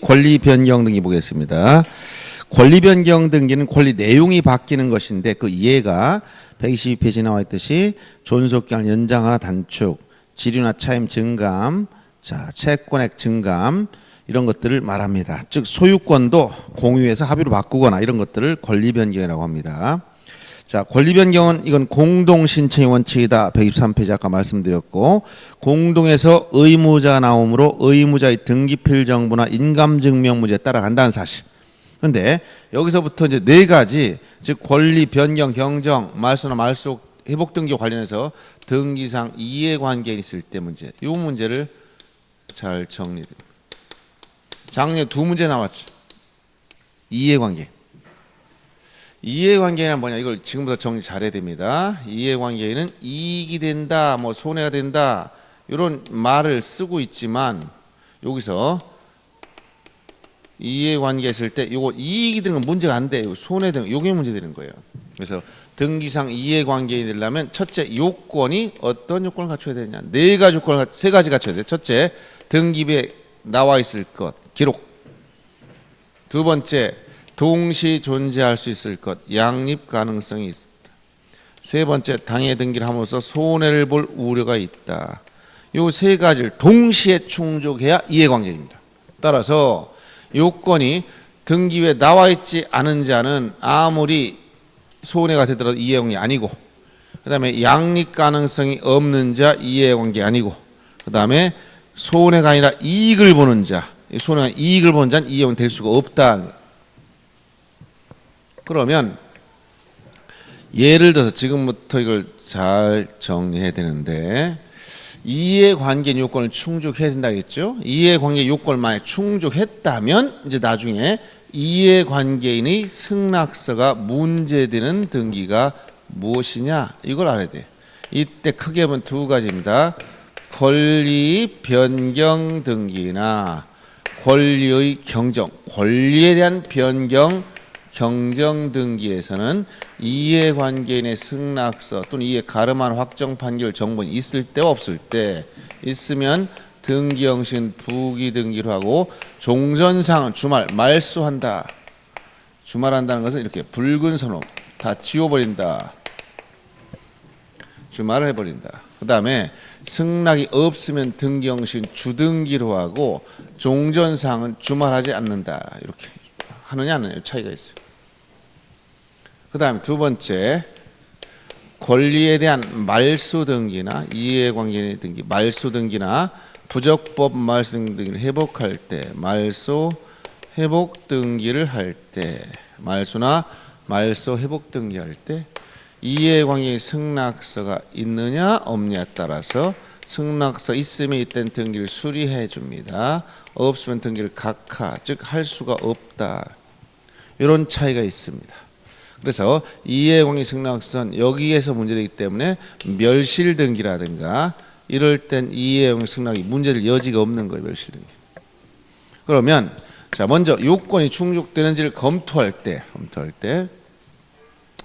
권리 변경 등기 보겠습니다. 권리 변경 등기는 권리 내용이 바뀌는 것인데 그 이해가 122페이지 나와 있듯이 존속기간 연장하나 단축, 지류나 차임 증감, 자 채권액 증감 이런 것들을 말합니다. 즉 소유권도 공유해서 합의로 바꾸거나 이런 것들을 권리 변경이라고 합니다. 자, 권리 변경은 이건 공동 신청의 원칙이다. 123페이지 아까 말씀드렸고 공동에서 의무자 나오므로 의무자의 등기필 정보나 인감 증명 문제에 따라간다는 사실. 그런데 여기서부터 이제 네 가지 즉 권리 변경 경정 말소나 말소 회복 등기 관련해서 등기상 이해관계에 있을 때 문제. 이 문제를 잘 정리됩니다. 작년에 두 문제 나왔죠. 이해관계. 이해관계는 뭐냐 이걸 지금부터 정리 잘해야 됩니다. 이해관계는 이익이 된다 뭐 손해가 된다 이런 말을 쓰고 있지만 여기서 이해관계 했을 때 요거 이익이 되는 건 문제가 안 돼요. 손해되는 요게 문제 되는 거예요. 그래서 등기상 이해관계이 되려면 첫째 요건이 어떤 요건을 갖춰야 되느냐 네 가지 요건을 세 가지 갖춰야 돼요. 첫째 등기부에 나와 있을 것 기록. 두 번째 동시 존재할 수 있을 것, 양립 가능성이 있다. 세 번째, 당해 등기를 함으로써 손해를 볼 우려가 있다. 이 세 가지를 동시에 충족해야 이해관계입니다. 따라서 요건이 등기부에 나와 있지 않은 자는 아무리 손해가 되더라도 이해관계 아니고, 그 다음에 양립 가능성이 없는 자 이해관계 아니고, 그 다음에 손해가 아니라 이익을 보는 자, 손해가 이익을 보는 자는 이해관계 될 수가 없다. 그러면 예를 들어서 지금부터 이걸 잘 정리해야 되는데 이해관계 요건을 충족해야 된다겠죠. 이해관계 요건을 만약 충족했다면 이제 나중에 이해관계인의 승낙서가 문제되는 등기가 무엇이냐 이걸 알아야 돼. 이때 크게 보면 두 가지입니다. 권리 변경 등기나 권리의 경정, 권리에 대한 변경 경정 등기에서는 이해관계인의 승낙서 또는 이해 가름한 확정 판결 정본이 있을 때와 없을 때 있으면 등기 형식은 부기 등기로 하고 종전상은 주말 말소한다. 주말한다는 것은 이렇게 붉은 선호 다 지워버린다. 주말을 해버린다. 그 다음에 승낙이 없으면 등기 형식은 주등기로 하고 종전상은 주말하지 않는다. 이렇게 하느냐 안 하느냐 차이가 있어요. 그 다음 두 번째 권리에 대한 말소 등기나 이해관계 등기, 말소 등기나 부적법 말소 등기를 회복할 때, 말소 회복 등기를 할 때, 말소나 말소 회복 등기할 때 이해관계 승낙서가 있느냐 없느냐에 따라서 승낙서 있으면 이땐 등기를 수리해 줍니다. 없으면 등기를 각하, 즉 할 수가 없다. 이런 차이가 있습니다. 그래서 이해관계 승낙서는 여기에서 문제되기 때문에 멸실 등기라든가 이럴 땐 이해관계 승낙이 문제될 여지가 없는 거예요. 멸실 등기. 그러면 자 먼저 요건이 충족되는지를 검토할 때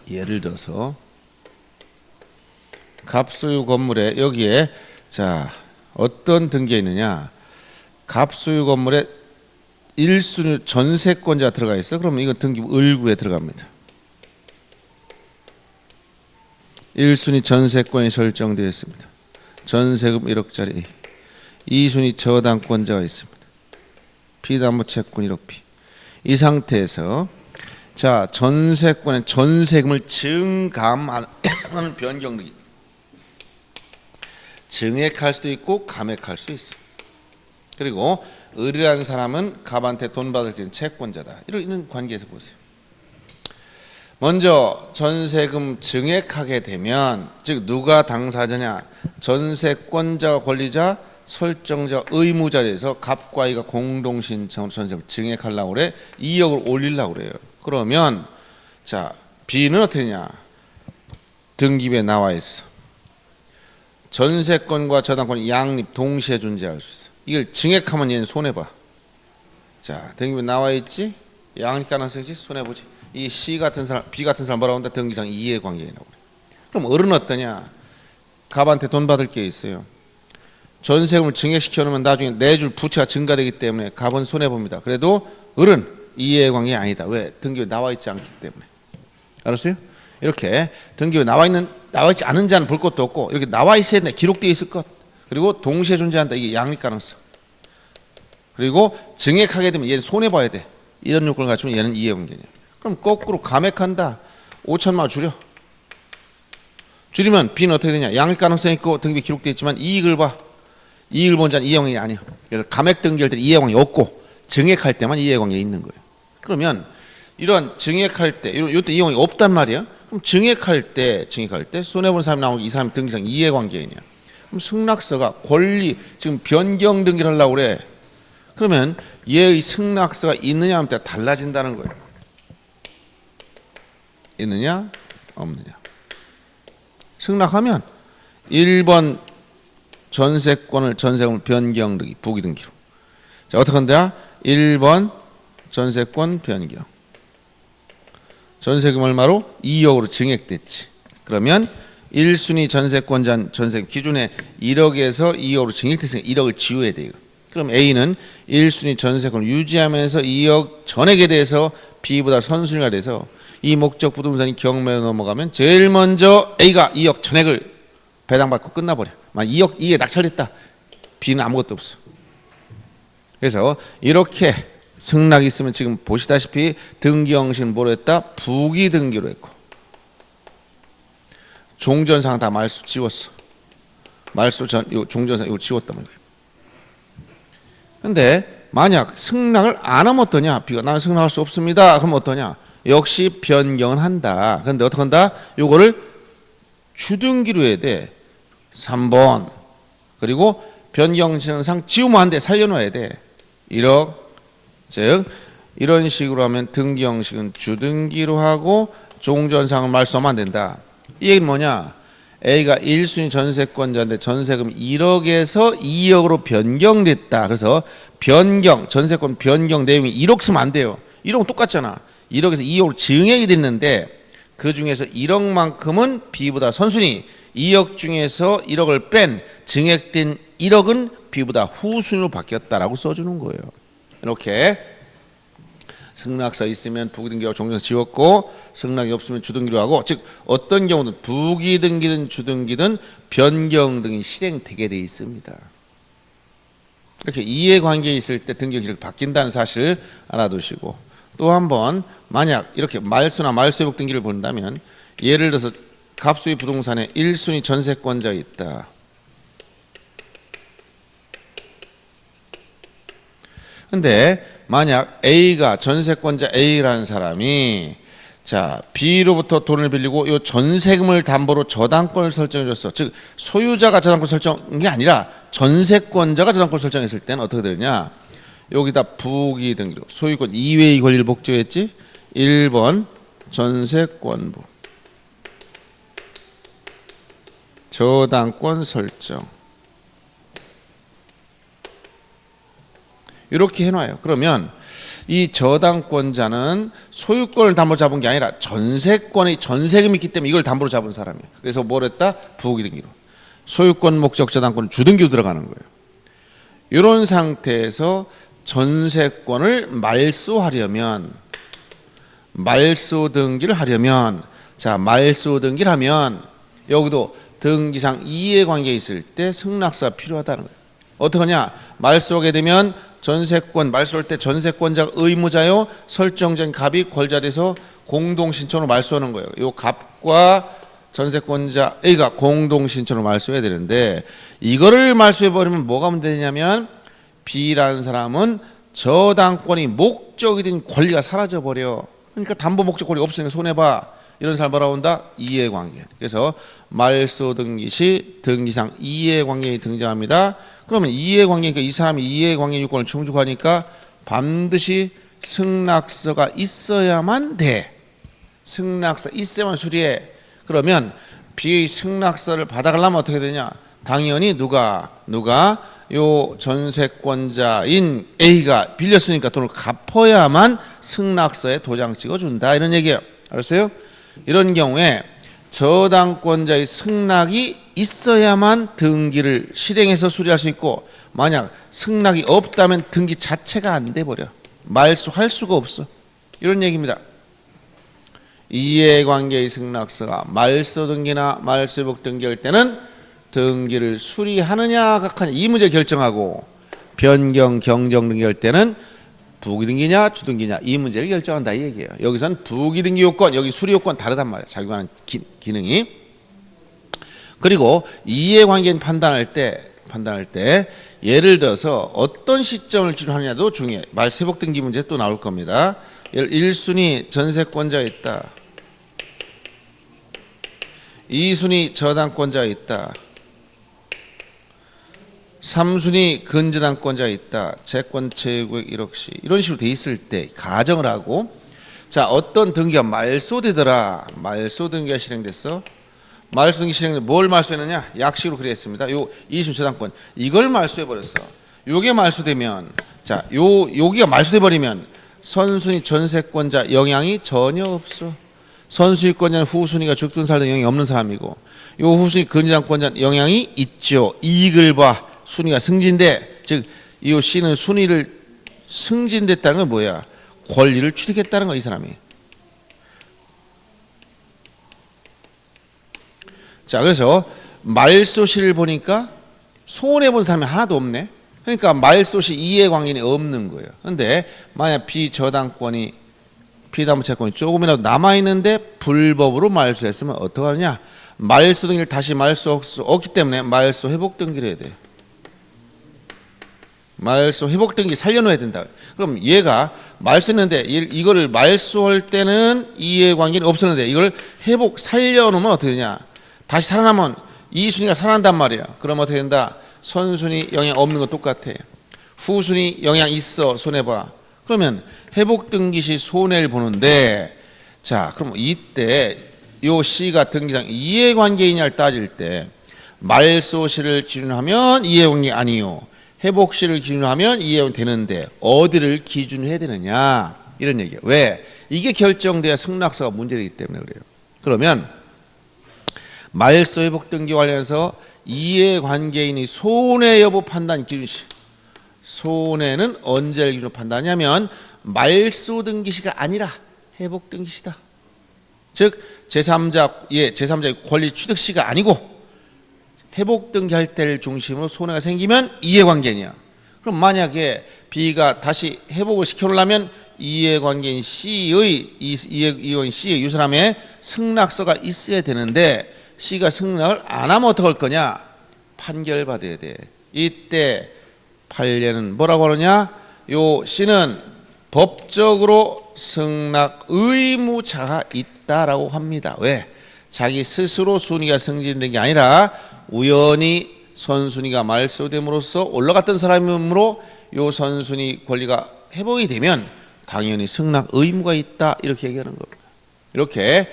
예를 들어서 갑소유 건물에 여기에 자 어떤 등기가 있느냐 갑소유 건물에 1순위 전세권자가 들어가 있어. 그러면 이거 등기부 을구에 들어갑니다. 1순위 전세권이 설정되어 있습니다. 전세금 1억짜리. 2순위 저당권자가 있습니다. 피담보 채권 1억피. 이 상태에서 자 전세권의 전세금을 증감하는 변경 등기. 증액할 수도 있고 감액할 수도 있어. 그리고 을이라는 사람은 갑한테 돈 받을 수 있는 채권자다. 이런 관계에서 보세요. 먼저 전세금 증액하게 되면 즉 누가 당사자냐 전세권자가 권리자 설정자 의무자에서 갑과 이가 공동신청으로 전세금을 증액하려고 그래 2억을 올리려고 그래요. 그러면 자 B는 어떻게냐 등기부에 나와 있어. 전세권과 저당권이 양립 동시에 존재할 수 있어. 이걸 증액하면 얘는 손해봐. 자 등기부에 나와 있지 양립 가능성이지 손해보지. 이 C 같은 사람, B 같은 사람 뭐라고 한다? 등기상 이해관계라고 그래. 그럼 을은 어떠냐? 갑한테 돈 받을 게 있어요. 전세금을 증액시켜 놓으면 나중에 내줄 부채가 증가되기 때문에 갑은 손해봅니다. 그래도 을은 이해관계 아니다. 왜? 등기부에 나와 있지 않기 때문에. 알았어요? 이렇게 등기부에 나와 있지 않은 자는 볼 것도 없고, 이렇게 나와 있어야 된다. 기록되어 있을 것. 그리고 동시에 존재한다. 이게 양립 가능성. 그리고 증액하게 되면 얘는 손해봐야 돼. 이런 요건을 갖추면 얘는 이해관계냐. 그럼 거꾸로 감액한다. 5천만 원 줄이면 B는 어떻게 되냐. 양립 가능성이 있고 등기부에 기록되어 있지만 이익을 봐. 이익을 본 자는 이해관계 아니야. 그래서 감액 등기할 때는 이해관계 없고 증액할 때만 이해관계 있는 거예요. 그러면 이런 증액할 때 이때 이해관계 없단 말이야. 그럼 증액할 때 손해보는 사람이 나오고 이 사람이 등기상 이해관계이냐. 그럼 승낙서가 권리 지금 변경 등기를 하려고 그래. 그러면 얘의 승낙서가 있느냐 하면 달라진다는 거예요. 있느냐 없느냐. 승낙하면 1번 전세권을 전세금을 변경 등기 부기 등기로. 자, 어떻게 한다? 1번 전세권 변경. 전세금 얼마로? 2억으로 증액됐지. 그러면 1순위 전세권자 전세금 기준에 1억에서 2억으로 증액됐으니까 1억을 지워야 돼요. 그럼 A는 1순위 전세권을 유지하면서 2억 전액에 대해서 B보다 선순위가 돼서 이 목적 부동산이 경매로 넘어가면 제일 먼저 A가 2억 전액을 배당받고 끝나버려. 만 2억 이게 낙찰됐다. B는 아무것도 없어. 그래서 이렇게 승낙이 있으면 지금 보시다시피 등기형식은 뭐로 했다? 부기 등기로 했고 종전상 다 말소 지웠어. 말소 전 요 종전상 이거 지웠단 말이에요. 근데 만약 승낙을 안 하면 어떠냐? B가 나는 승낙할 수 없습니다. 그럼 어떠냐? 역시 변경은 한다. 그런데 어떻게 한다? 요거를 주등기로 해야 돼. 3번. 그리고 변경신상 지우면 안 돼. 살려놔야 돼. 1억. 즉 이런 식으로 하면 등기 형식은 주등기로 하고 종전상은 말소하면 안 된다. 이 얘기는 뭐냐? A가 1순위 전세권자인데 전세금 1억에서 2억으로 변경됐다. 그래서 변경, 전세권 변경 내용이 1억 쓰면 안 돼요. 1억은 똑같잖아. 1억에서 2억으로 증액이 됐는데 그 중에서 1억만큼은 B보다 선순위, 2억 중에서 1억을 뺀 증액된 1억은 B보다 후순위로 바뀌었다라고 써주는 거예요. 이렇게 승낙서 있으면 부기등기하고 종전서 지웠고 승낙이 없으면 주등기로 하고, 즉 어떤 경우는 부기등기든 주등기든 변경 등이 실행되게 돼 있습니다. 이렇게 이해관계에 있을 때 등기형식이 바뀐다는 사실 알아두시고, 또 한번 만약 이렇게 말소나 말소회복 등기를 본다면 예를 들어서 갑수의 부동산에 1순위 전세권자 있다. 근데 만약 A가 전세권자 A라는 사람이 자 B로부터 돈을 빌리고 이 전세금을 담보로 저당권을 설정해 줬어. 즉 소유자가 저당권 설정한 게 아니라 전세권자가 저당권 설정했을 때는 어떻게 되느냐? 여기다 부기 등기로 소유권 이외의 권리를 목적했지. 1번 전세권부 저당권 설정 이렇게 해놔요. 그러면 이 저당권자는 소유권을 담보로 잡은 게 아니라 전세권의 전세금이 있기 때문에 이걸 담보로 잡은 사람이에요. 그래서 뭘 했다? 부기 등기로 소유권 목적 저당권은 주등기로 들어가는 거예요. 이런 상태에서 전세권을 말소하려면 말소 등기를 하려면 자 말소 등기를 하면 여기도 등기상 이해관계에 있을 때 승낙서가 필요하다는 거예요. 어떻게 하냐? 말소하게 되면 전세권 말소할 때 전세권자가 의무자요 설정된 갑이 권자돼서 공동신청으로 말소하는 거예요. 이 갑과 전세권자 A가 공동신청으로 말소해야 되는데 이거를 말소해버리면 뭐가 문제냐면 B라는 사람은 저당권이 목적이 된 권리가 사라져버려. 그러니까 담보 목적 권리가 없으니까 손해봐. 이런 사람 뭐라고 한다? 이해관계. 그래서 말소 등기 시 등기상 이해관계가 등장합니다. 그러면 이해관계니까 이 사람이 이해관계 요건을 충족하니까 반드시 승낙서가 있어야만 돼. 승낙서 있어야만 수리해. 그러면 B의 승낙서를 받아가려면 어떻게 되냐? 당연히 누가 요 전세권자인 A가 빌렸으니까 돈을 갚아야만 승낙서에 도장 찍어준다. 이런 얘기예요. 알았어요? 이런 경우에 저당권자의 승낙이 있어야만 등기를 실행해서 수리할 수 있고, 만약 승낙이 없다면 등기 자체가 안 돼 버려. 말소할 수가 없어. 이런 얘기입니다. 이해관계의 승낙서가 말소 등기나 말소회복 등기할 때는 등기를 수리하느냐 각하냐 이 문제 결정하고, 변경 경정 등기할 때는 부기등기냐 주등기냐 이 문제를 결정한다 이 얘기예요. 여기서는 부기등기 요건, 여기 수리 요건 다르단 말이에요. 자기가 하는 기능이. 그리고 이해관계인 판단할 때 예를 들어서 어떤 시점을 기준하느냐도 중요해. 말소회복 등기 문제 또 나올 겁니다. 1순위 전세권자가 있다. 2순위 저당권자가 있다. 3순위 근저당권자가 있다. 채권 채무액 1억씩 이런 식으로 돼 있을 때 가정을 하고, 자 어떤 등기가 말소되더라. 말소 등기가 실행됐어. 말소 등기 실행된 뭘 말소했느냐? 약식으로 그랬습니다. 요 2순위 저당권 이걸 말소해 버렸어. 요게 말소되면, 자 여기가 말소돼 버리면 선순위 전세권자 영향이 전혀 없어. 선수유권자는 후순위가 죽든 살든 영향이 없는 사람이고, 요 후순위 근저당권자는 영향이 있죠. 이익을 봐. 순위가 승진돼. 즉 이 C는 순위를 승진됐다는 건 뭐야? 권리를 취득했다는 거 이 사람이. 자 그래서 말소시를 보니까 손해본 사람이 하나도 없네. 그러니까 말소시 이해관계인이 없는 거예요. 그런데 만약 비저당권이 피담보채권이 조금이라도 남아있는데 불법으로 말소했으면 어떡하느냐? 말소 등기를 다시 말소할 수 없기 때문에 말소 회복 등기를 해야 돼. 말소 회복 등기 살려놓아야 된다. 그럼 얘가 말소했는데 이거를 말소할 때는 이해관계는 없었는데 이걸 회복 살려놓으면 어떻게 되냐? 다시 살아나면 이순위가 살아난단 말이야. 그럼 어떻게 된다? 선순위 영향 없는 거 똑같아. 후순위 영향 있어. 손해봐. 그러면 회복 등기 시 손해를 보는데, 자 그럼 이때 요 C가 등기상 이해관계이냐를 따질 때 말소시를 기준하면 이해관계 아니요, 회복시를 기준하면 이해관계 되는데 어디를 기준해야 되느냐 이런 얘기예요. 왜? 이게 결정돼야 승낙서가 문제되기 때문에 그래요. 그러면 말소 회복 등기 관련해서 이해관계인이 손해 여부 판단 기준시, 손해는 언제를 기준으로 판단하냐면 말소 등기시가 아니라 회복 등기시다. 즉 제3자의 권리 취득시가 아니고 회복 등기할 때를 중심으로 손해가 생기면 이해관계냐. 그럼 만약에 B가 다시 회복을 시켜놓으려면 이해관계인 C의 이 사람의 승낙서가 있어야 되는데 C가 승낙을 안 하면 어떡할 거냐? 판결받아야 돼. 이때 판례는 뭐라고 하느냐? 요 C는 법적으로 승낙 의무자가 있다라고 합니다. 왜? 자기 스스로 순위가 승진된 게 아니라 우연히 선순위가 말소됨으로써 올라갔던 사람이므로 요 선순위 권리가 회복이 되면 당연히 승낙 의무가 있다 이렇게 얘기하는 겁니다. 이렇게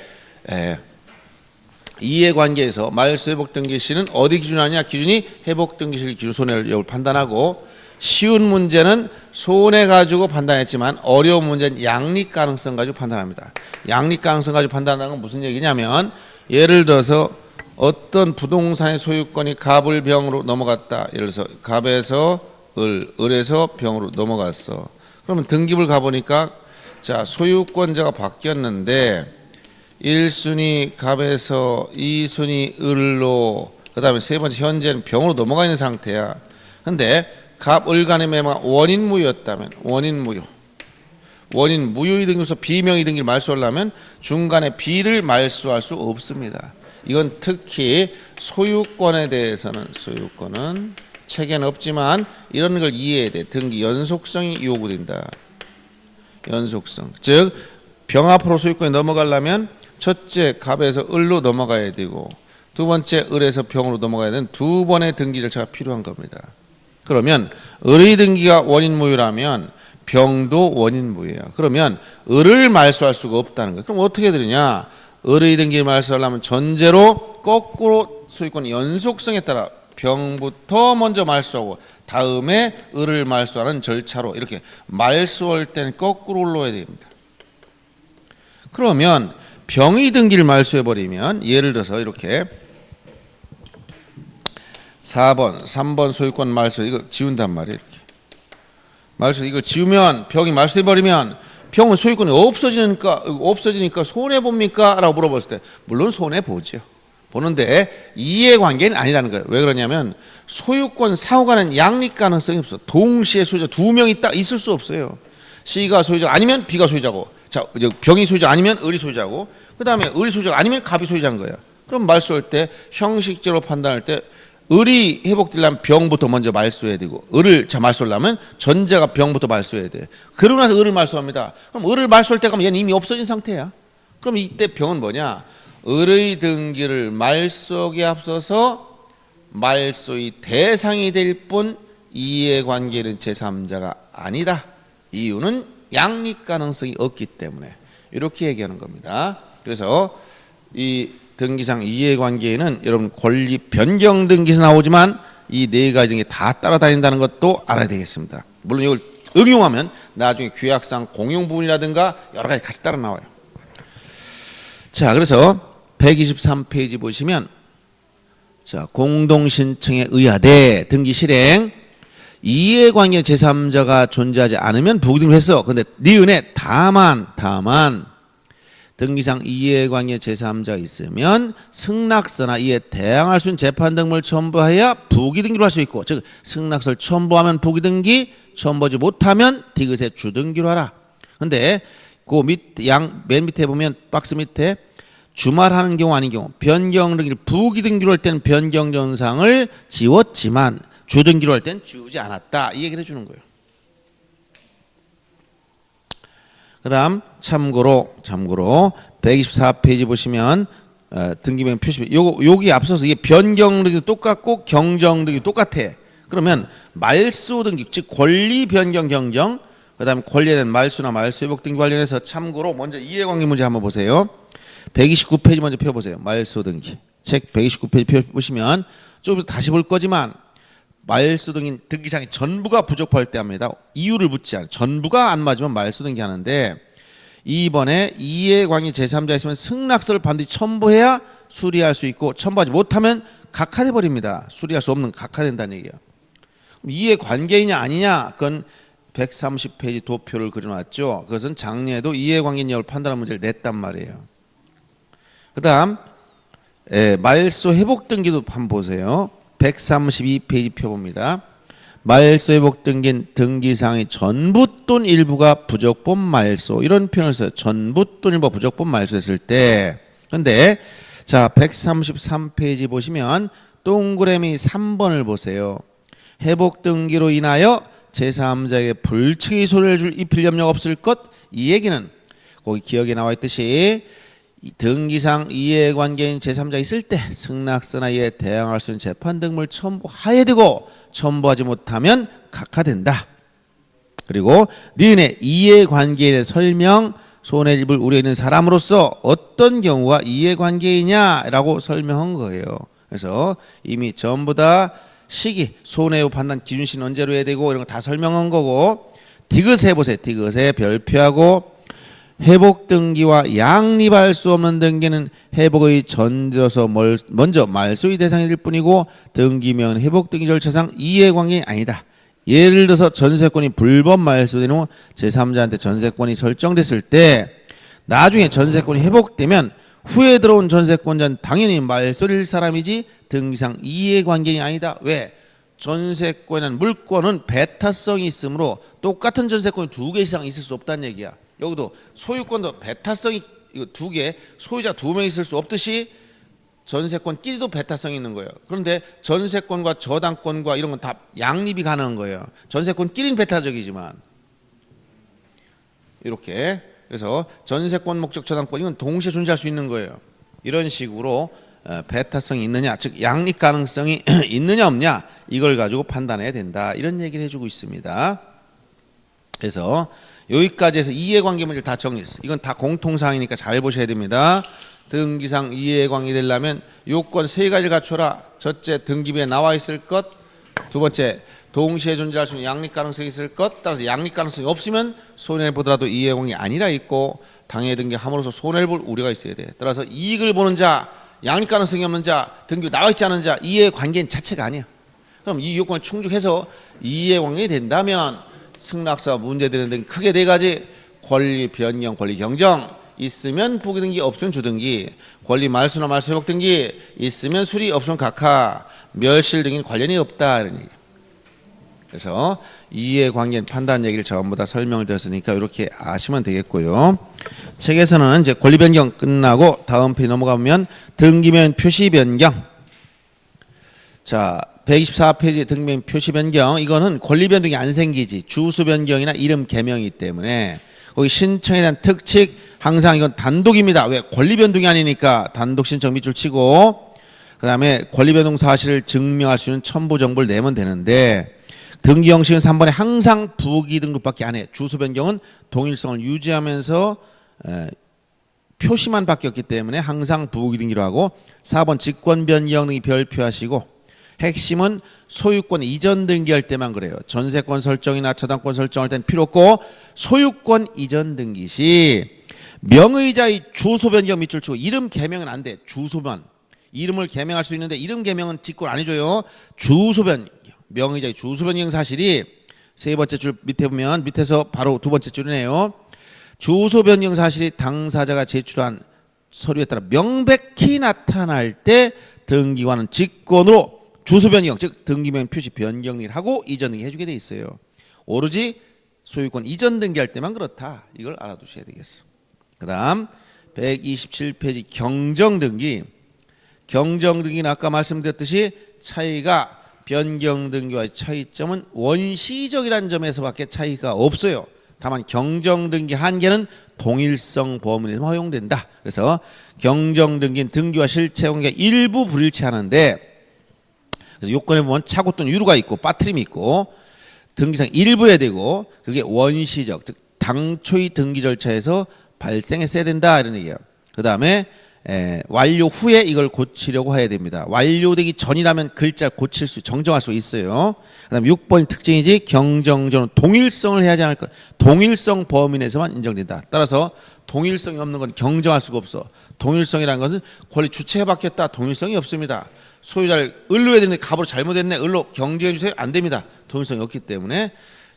이해관계에서 말소 회복 등기 시는 어디 기준하냐? 기준이 회복 등기 시 기준 손해 여부를 판단하고, 쉬운 문제는 손해 가지고 판단했지만 어려운 문제는 양립 가능성 가지고 판단합니다. 양립 가능성 가지고 판단하는 건 무슨 얘기냐면, 예를 들어서 어떤 부동산의 소유권이 갑을 병으로 넘어갔다. 예를 들어서 갑에서 을에서 병으로 넘어갔어. 그러면 등기부를 가보니까 자 소유권자가 바뀌었는데 1순위 갑에서 2순위 을로, 그 다음에 세 번째 현재는 병으로 넘어가 있는 상태야. 근데 갑, 을 간의 매매가 원인 무효였다면, 원인 무효의 등기로서 비명의 등기를 말소하려면 중간에 B를 말소할 수 없습니다. 이건 특히 소유권에 대해서는, 소유권은 책에는 없지만 이런 걸 이해해야 돼. 등기 연속성이 요구된다. 연속성. 즉 병 앞으로 소유권이 넘어가려면 첫째 갑에서 을로 넘어가야 되고 두 번째 을에서 병으로 넘어가야 되는 두 번의 등기 절차가 필요한 겁니다. 그러면 을의 등기가 원인 무효라면 병도 원인 무효예요. 그러면 을을 말소할 수가 없다는 거예요. 그럼 어떻게 되느냐? 을의 등기를 말소하려면 전제로 거꾸로 소유권 연속성에 따라 병부터 먼저 말소하고 다음에 을을 말소하는 절차로 이렇게 말소할 때는 거꾸로 올라야 됩니다. 그러면 병이 등기를 말소해버리면 예를 들어서 이렇게 4번, 3번 소유권 말소 이거 지운단 말이에요. 이렇게. 말소 이걸 지우면 병이 말소해버리면 병은 소유권이 없어지니까 손해봅니까? 라고 물어봤을 때 물론 손해보죠. 보는데 이해관계는 아니라는 거예요. 왜 그러냐면 소유권 사후간은 양립 가능성이 없어. 동시에 소유자 두 명이 딱 있을 수 없어요. C가 소유자 아니면 B가 소유자고, 자 병이 소유자 아니면 을이 소유자고, 그 다음에 을이 소유자 아니면 갑이 소유자인 거예요. 그럼 말소할 때 형식적으로 판단할 때 을이 회복되려면 병부터 먼저 말소해야 되고, 을을 말소하려면 전자가 병부터 말소해야 돼. 그러고 나서 을을 말소합니다. 그럼 을을 말소할 때 가면 얘는 이미 없어진 상태야. 그럼 이때 병은 뭐냐? 을의 등기를 말소하기에 앞서서 말소의 대상이 될 뿐 이해관계는 제3자가 아니다. 이유는 양립 가능성이 없기 때문에 이렇게 얘기하는 겁니다. 그래서 이 등기상 이해관계에는 여러분 권리 변경 등기에서 나오지만 이 네 가지 등에 다 따라다닌다는 것도 알아야 되겠습니다. 물론 이걸 응용하면 나중에 규약상 공용 부분이라든가 여러 가지 같이 따라 나와요. 자, 그래서 123페이지 보시면 자, 공동신청에 의하되 등기 실행 이해관계 제3자가 존재하지 않으면 부기등기를 했어. 근데 니은에 다만 등기상 이해관계 제3자가 있으면 승낙서나 이에 대항할 수 있는 재판 등을 첨부해야 부기등기로 할 수 있고, 즉 승낙서를 첨부하면 부기등기, 첨부하지 못하면 디귿에 주등기로 하라. 근데 그 맨 밑에 보면 박스 밑에 주말하는 경우 아닌 경우 변경 등기를 부기등기로 할 때는 변경 정상을 지웠지만 주등기로 할 때는 지우지 않았다. 이 얘기를 해주는 거예요. 그 다음 참고로 124페이지 보시면 등기명 표시 여기 앞서서 이게 변경 등기도 똑같고 경정 등기도 똑같아. 그러면 말소 등기 즉 권리 변경 경정, 그 다음에 권리에 대한 말소나 말소 회복 등기 관련해서 참고로 먼저 이해관계 문제 한번 보세요. 129페이지 먼저 펴보세요. 말소 등기 책 129페이지 보시면 좀 다시 볼 거지만 말소 등기상의 전부가 부족할 때 합니다. 이유를 묻지 않아요. 전부가 안 맞으면 말소 등기 하는데, 이번에 이해관계 제3자 있으면 승낙서를 반드시 첨부해야 수리할 수 있고, 첨부하지 못하면 각하돼 버립니다. 수리할 수 없는 각하된다는 얘기예요. 이해관계이냐 아니냐, 그건 130페이지 도표를 그려놨죠. 그것은 작년에도 이해관계 여부를 판단하는 문제를 냈단 말이에요. 그 다음 말소 회복 등기도 한번 보세요. 132페이지 펴봅니다. 말소 회복 등기는 등기상의 전부 또는 일부가 부적본 말소, 이런 표현을 써요. 전부 또는 일부가 부적본 말소했을 때. 근데 자 133페이지 보시면 동그라미 3번을 보세요. 회복 등기로 인하여 제3자에게 불충이 손해를 입힐 염려가 없을 것. 이 얘기는 거기 기억에 나와 있듯이 등기상 이해관계인 제3자 있을 때 승낙서나 이에 대항할 수 있는 재판 등을 첨부해야 되고, 첨부하지 못하면 각하된다. 그리고 니은의 이해관계에 대해 설명, 손해를 입을 우려 있는 사람으로서 어떤 경우가 이해관계이냐라고 설명한 거예요. 그래서 이미 전부 다 시기, 손해의 판단 기준시는 언제로 해야 되고 이런 거 다 설명한 거고, 디귿 해보세요. 디귿에 별표하고 회복 등기와 양립할 수 없는 등기는 회복의 전져서 먼저 말소의 대상이 될 뿐이고 등기명은 회복 등기 절차상 이해관계가 아니다. 예를 들어서 전세권이 불법 말소된 후 제3자한테 전세권이 설정됐을 때 나중에 전세권이 회복되면 후에 들어온 전세권자는 당연히 말소될 사람이지 등기상 이해관계가 아니다. 왜? 전세권이라는 물권은 배타성이 있으므로 똑같은 전세권이 두 개 이상 있을 수 없다는 얘기야. 여기도 소유권도 배타성이 두 개, 소유자 두 명 있을 수 없듯이 전세권끼리도 배타성이 있는 거예요. 그런데 전세권과 저당권과 이런 건 다 양립이 가능한 거예요. 전세권끼리는 배타적이지만 이렇게, 그래서 전세권 목적 저당권 이건 동시에 존재할 수 있는 거예요. 이런 식으로 배타성이 있느냐, 즉 양립 가능성이 있느냐 없냐, 이걸 가지고 판단해야 된다, 이런 얘기를 해주고 있습니다. 그래서 여기까지 해서 이해관계 문제를 다 정리했어요. 이건 다 공통사항이니까 잘 보셔야 됩니다. 등기상 이해관계 되려면 요건 세 가지를 갖춰라. 첫째, 등기부에 나와 있을 것. 두 번째, 동시에 존재할 수 있는 양립 가능성이 있을 것. 따라서 양립 가능성이 없으면 손해보더라도 이해관계 아니라 있고 당해 등기함으로써 손해를 볼 우려가 있어야 돼. 따라서 이익을 보는 자, 양립 가능성이 없는 자, 등기 나와 있지 않은 자, 이해관계는 자체가 아니야. 그럼 이 요건을 충족해서 이해관계가 된다면 승낙사 문제되는 등 크게 네 가지: 권리 변경, 권리 경정 있으면 부기등기, 없으면 주등기, 권리 말소나 말소 회복 등기 있으면 수리, 없으면 각하, 멸실 등인 관련이 없다 이런 얘기. 그래서 이해관계 판단 얘기를 전부 다 설명을 드렸으니까 이렇게 아시면 되겠고요. 책에서는 이제 권리 변경 끝나고 다음 페이지 넘어가면 등기면 표시 변경. 자, 124페이지 등기면 표시 변경. 이거는 권리 변경이 안 생기지. 주소 변경이나 이름 개명이기 때문에 거기 신청에 대한 특칙 항상 이건 단독입니다. 왜? 권리 변동이 아니니까 단독 신청 밑줄 치고, 그 다음에 권리 변동 사실을 증명할 수 있는 첨부 정보를 내면 되는데, 등기 형식은 3번에 항상 부기 등록밖에 안 해. 주소 변경은 동일성을 유지하면서 표시만 바뀌었기 때문에 항상 부기 등기로 하고, 4번 직권 변경 등이 별표하시고, 핵심은 소유권 이전 등기할 때만 그래요. 전세권 설정이나 저당권 설정할 때는 필요 없고, 소유권 이전 등기 시 명의자의 주소 변경 밑줄 치고 이름 개명은 안 돼. 주소만. 이름을 개명할 수 있는데 이름 개명은 직권 안 해줘요. 주소 변경. 명의자의 주소 변경 사실이 세 번째 줄 밑에 보면 밑에서 바로 두 번째 줄이네요. 주소 변경 사실이 당사자가 제출한 서류에 따라 명백히 나타날 때 등기관은 직권으로 주소 변경, 즉 등기명 표시 변경을 하고 이전 등기 해주게 돼 있어요. 오로지 소유권 이전 등기할 때만 그렇다. 이걸 알아두셔야 되겠어. 그 다음 127페이지 경정등기. 경정등기는 아까 말씀드렸듯이 차이가 변경등기와의 차이점은 원시적이라는 점에서밖에 차이가 없어요. 다만 경정등기 한계는 동일성 범위에서 허용된다. 그래서 경정등기는 등기와 실체관계가 일부 불일치하는데, 그래서 요건에 보면 차고 또는 유루가 있고 빠트림이 있고 등기상 일부 해야 되고, 그게 원시적, 즉 당초의 등기 절차에서 발생했어야 된다 이런 얘기예요. 그 다음에 완료 후에 이걸 고치려고 해야 됩니다. 완료되기 전이라면 글자를 고칠 수, 정정할 수 있어요. 그 다음에 6번이 특징이지, 경정전은 동일성을 해야 하지 않을 것. 동일성 범위 내에서만 인정된다. 따라서 동일성이 없는 건 경정할 수가 없어. 동일성이라는 것은 권리 주체가 바뀌었다. 동일성이 없습니다. 소유자를 을로 해야 되는데 갑으로 잘못했네. 을로 경정해 주세요. 안 됩니다. 동일성이 없기 때문에.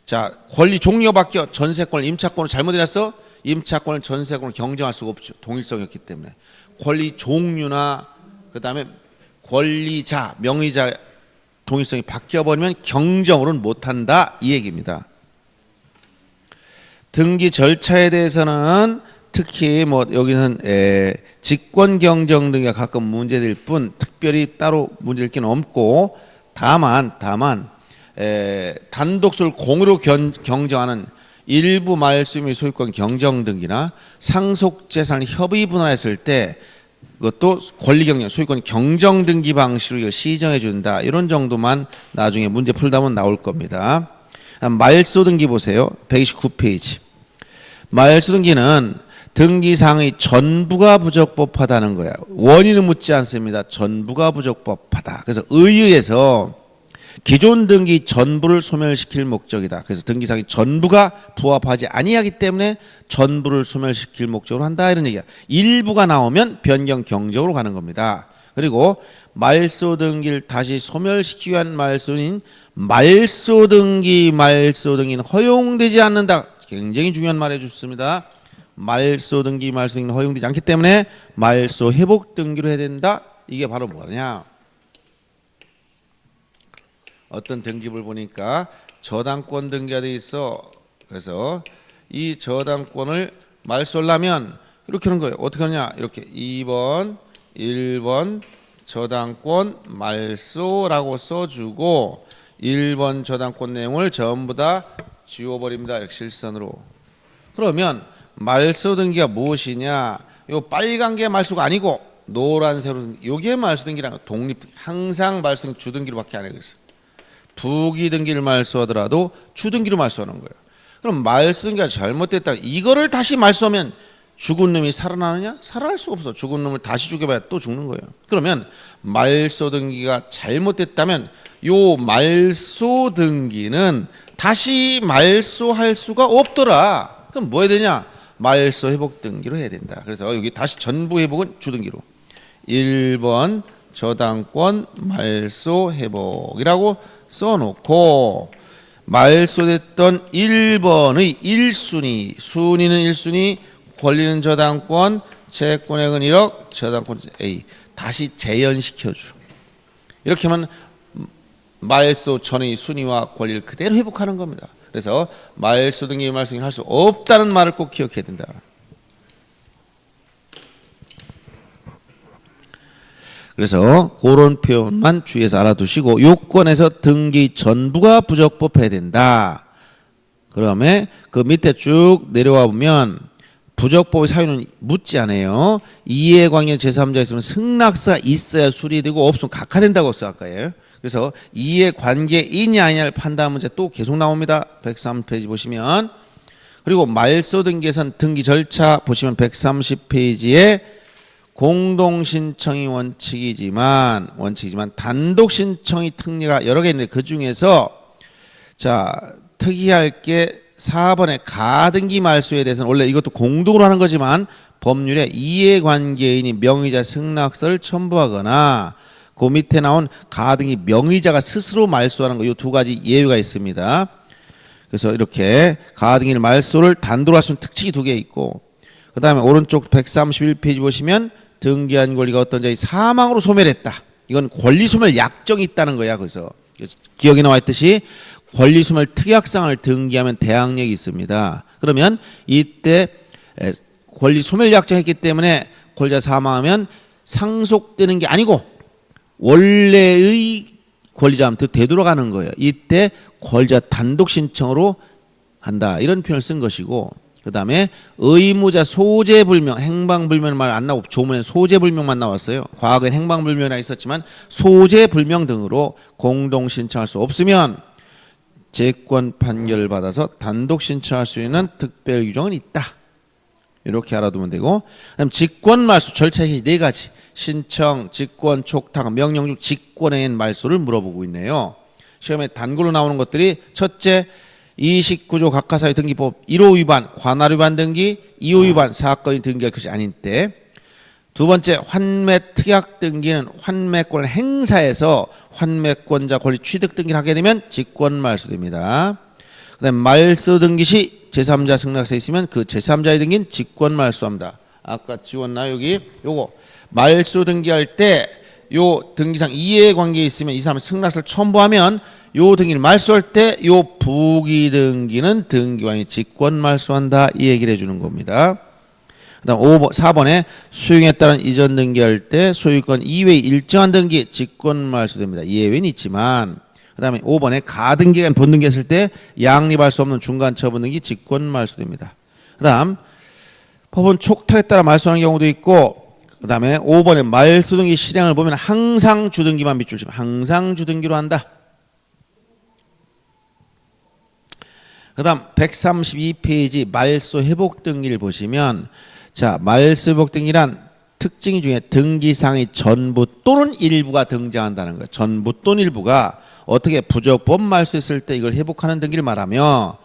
자, 권리 종류가 바뀌어. 전세권을 임차권으로 잘못해놨어. 임차권을 전세권으로 경정할 수가 없죠. 동일성이었기 때문에. 권리 종류나 그 다음에 권리자, 명의자 동일성이 바뀌어버리면 경정으로는 못한다 이 얘기입니다. 등기 절차에 대해서는 특히 뭐 여기는 직권 경정 등기가 가끔 문제될 뿐 특별히 따로 문제될 게 없고, 다만 단독소를 공유로 경정하는 일부 말소임의 소유권 경정 등기나 상속 재산을 협의 분할했을 때 그것도 권리 경정, 소유권 경정 등기 방식으로 이걸 시정해 준다. 이런 정도만 나중에 문제 풀다 보면 나올 겁니다. 말소 등기 보세요. 129페이지. 말소 등기는 등기사항의 전부가 부적법하다는 거야. 원인은 묻지 않습니다. 전부가 부적법하다. 그래서 의의에서 기존 등기 전부를 소멸시킬 목적이다. 그래서 등기사항의 전부가 부합하지 아니하기 때문에 전부를 소멸시킬 목적으로 한다 이런 얘기야. 일부가 나오면 변경 경정으로 가는 겁니다. 그리고 말소 등기를 다시 소멸시키기 위한 말소인 말소 등기는 허용되지 않는다. 굉장히 중요한 말 해주셨습니다. 말소 등기, 말소 등기는 허용되지 않기 때문에 말소 회복 등기로 해야 된다. 이게 바로 뭐냐? 어떤 등기부를 보니까 저당권 등기가 돼 있어. 그래서 이 저당권을 말소하려면 이렇게 하는 거예요. 어떻게 하느냐? 이렇게 2번, 1번 저당권 말소라고 써주고 1번 저당권 내용을 전부 다 지워버립니다. 이렇게 실선으로. 그러면 말소 등기가 무엇이냐? 요 빨간 게 말소가 아니고 노란색으로 요게 말소 등기라는 거. 독립 항상 말소 등기 주등기로밖에 안 해요. 그래서 부기 등기를 말소하더라도 주등기로 말소하는 거예요. 그럼 말소 등기가 잘못됐다. 이거를 다시 말소하면 죽은 놈이 살아나느냐? 살아날 수가 없어. 죽은 놈을 다시 죽여봐야 또 죽는 거예요. 그러면 말소 등기가 잘못됐다면 요 말소 등기는 다시 말소할 수가 없더라. 그럼 뭐 해야 되냐? 말소 회복 등기로 해야 된다. 그래서 여기 다시 전부 회복은 주등기로. 1번 저당권 말소 회복이라고 써놓고 말소됐던 1번의 1순위, 순위는 1순위, 권리는 저당권, 채권액은 1억, 저당권 A 다시 재현시켜줘. 이렇게 하면 말소 전의 순위와 권리를 그대로 회복하는 겁니다. 그래서 말소 등기 말소 등기를 할 수 없다는 말을 꼭 기억해야 된다. 그래서 그런 표현만 주의해서 알아두시고 요건에서 등기 전부가 부적법해야 된다. 그다음에 그 밑에 쭉 내려와 보면 부적법의 사유는 묻지 않아요. 이해관계 제3자 있으면 승낙사가 있어야 수리되고 없으면 각하된다고 했어요. 아까요. 그래서 이해관계이냐 아니냐를 판단하는 문제 또 계속 나옵니다. 130페이지 보시면. 그리고 말소 등기에선 등기 절차 보시면 130페이지에 공동신청이 원칙이지만 단독신청이 특례가 여러 개 있는데 그 중에서 자 특이할 게 4번의 가등기 말소에 대해서는 원래 이것도 공동으로 하는 거지만 법률에 이해관계인이 명의자 승낙서를 첨부하거나 그 밑에 나온 가등기 명의자가 스스로 말소하는 거 이 두 가지 예외가 있습니다. 그래서 이렇게 가등기 말소를 단독으로 할 수 있는 특칙이 두 개 있고 그 다음에 오른쪽 131페이지 보시면 등기한 권리가 어떤 자의 사망으로 소멸했다. 이건 권리소멸 약정이 있다는 거야. 그래서 기억에 나와 있듯이 권리소멸 특약상을 등기하면 대항력이 있습니다. 그러면 이때 권리소멸 약정했기 때문에 권리자 사망하면 상속되는 게 아니고 원래의 권리자한테 되돌아가는 거예요. 이때 권리자 단독 신청으로 한다. 이런 표현을 쓴 것이고 그 다음에 의무자 소재불명, 행방불명 말 안 나오고 조문에 소재불명만 나왔어요. 과거엔 행방불명이라 있었지만 소재불명 등으로 공동신청할 수 없으면 재권 판결을 받아서 단독 신청할 수 있는 특별 규정은 있다. 이렇게 알아두면 되고 그다음 직권말소 절차의 네 가지 신청, 직권, 촉탁, 명령 중 직권행위 말소를 물어보고 있네요. 시험에 단골로 나오는 것들이 첫째 29조 각하사유 등기법 1호 위반, 관할 위반 등기, 2호 위반, 사건이 등기할 것이 아닌 때. 두 번째 환매 특약 등기는 환매권을 행사해서 환매권자 권리 취득 등기를 하게 되면 직권 말소됩니다. 그다음 말소 등기 시 제3자 승낙서 있으면 그 제3자의 등기는 직권 말소합니다. 아까 지웠나요? 여기 요거 말소 등기할 때 요 등기상 이해관계에 있으면 이 사람 승낙서를 첨부하면 요 등기를 말소할 때 요 부기 등기는 등기관이 직권 말소한다. 이 얘기를 해주는 겁니다. 그 다음 4번에 소유에 따른 이전 등기할 때 소유권 이외의 일정한 등기 직권 말소됩니다. 예외는 있지만 그 다음에 5번에 가등기가 본등기했을 때 양립할 수 없는 중간 처분 등기 직권 말소됩니다. 그 다음 법원 촉탁에 따라 말소하는 경우도 있고 그 다음에 5번에 말소 등기 실행을 보면 항상 주등기만 밑줄 치면 항상 주등기로 한다. 그 다음 132페이지 말소 회복 등기를 보시면 자 말소 회복 등기란 특징 중에 등기상의 전부 또는 일부가 등장한다는 거예요. 전부 또는 일부가 어떻게 부적법 말소했을 때 이걸 회복하는 등기를 말하며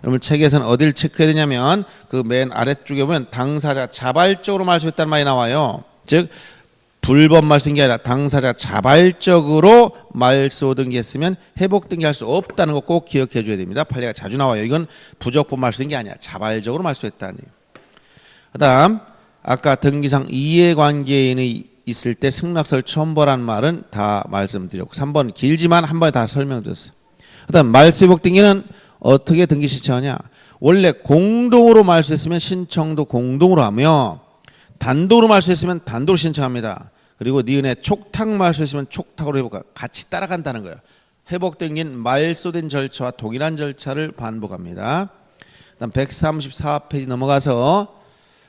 여러분 책에서는 어디를 체크해야 되냐면 그 맨 아래쪽에 보면 당사자 자발적으로 말소했다는 말이 나와요. 즉 불법 말소인 게 아니라 당사자 자발적으로 말소 등기했으면 회복 등기할 수 없다는 거 꼭 기억해 줘야 됩니다. 판례가 자주 나와요. 이건 부적법 말소인 게 아니야. 자발적으로 말소했다니. 그 다음 아까 등기상 이해관계인이 있을 때 승낙서를 첨부하라는 말은 다 말씀드렸고 3번 길지만 한 번에 다 설명드렸어요. 그 다음 말소 회복 등기는 어떻게 등기 신청하냐. 원래 공동으로 말소했으면 신청도 공동으로 하며 단독으로 말소했으면 단독으로 신청합니다. 그리고 니은에 촉탁 말소했으면 촉탁으로 회복하 같이 따라간다는 거예요. 회복 등기는 말소된 절차와 동일한 절차를 반복합니다. 그다음 134페이지 넘어가서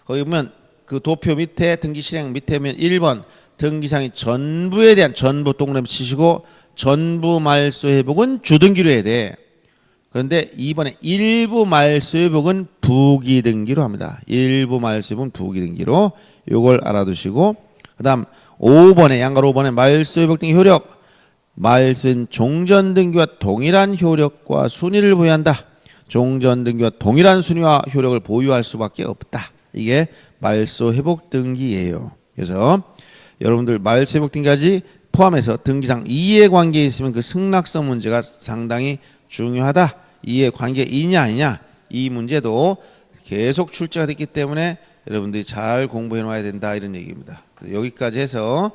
거기 보면 그 도표 밑에 등기 실행 밑에 보면 1번 등기상의 전부에 대한 전부 동그라미 치시고 전부 말소 회복은 주등기로 해야 돼. 그런데 2번에 일부 말소 회복은 부기등기로 합니다. 일부 말소회복은 부기등기로 요걸 알아두시고 그다음 5번에 양갈 5번에 말소회복 등기 효력 말소인 종전등기와 동일한 효력과 순위를 보유한다. 종전등기와 동일한 순위와 효력을 보유할 수밖에 없다. 이게 말소회복 등기예요. 그래서 여러분들 말소회복 등기까지 포함해서 등기상 이해관계에 있으면 그 승낙성 문제가 상당히 중요하다. 이해관계이냐 아니냐 이 문제도 계속 출제가 됐기 때문에 여러분들이 잘 공부해 놔야 된다 이런 얘기입니다. 여기까지 해서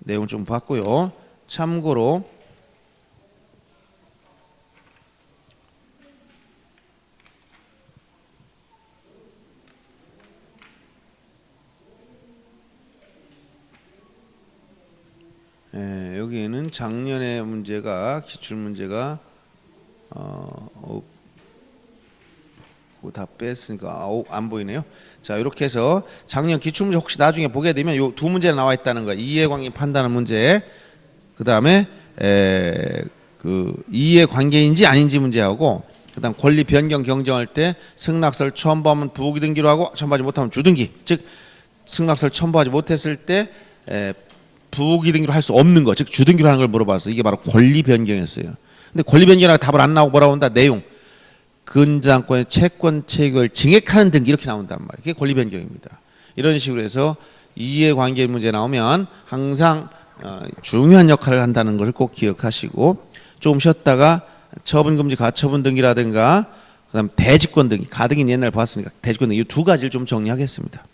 내용 좀 봤고요. 참고로 여기에는 작년의 문제가 기출문제가 그거 다 뺐으니까 안 보이네요. 자 이렇게 해서 작년 기출문제 혹시 나중에 보게 되면 요 두 문제가 나와 있다는 거야. 이해관계 판단하는 문제 그 다음에 그 이해관계인지 아닌지 문제하고 그 다음 권리 변경 경정할 때 승낙서를 첨부하면 부기등기로 하고 첨부하지 못하면 주등기 즉 승낙서를 첨부하지 못했을 때 부기등기로 할 수 없는 거, 즉 주등기로 하는 걸 물어봐서 이게 바로 권리 변경이었어요. 근데 권리 변경이라고 답을 안 나오고 뭐라고 한다? 내용. 근저당권의 채권 체결 증액하는 등기 이렇게 나온단 말이에요. 그게 권리 변경입니다. 이런 식으로 해서 이해관계 문제 나오면 항상 중요한 역할을 한다는 것을 꼭 기억하시고 조금 쉬었다가 처분금지 가처분 등기라든가 그다음 대지권 등기 가등기는 옛날 봤으니까 대지권 등기 이 두 가지를 좀 정리하겠습니다.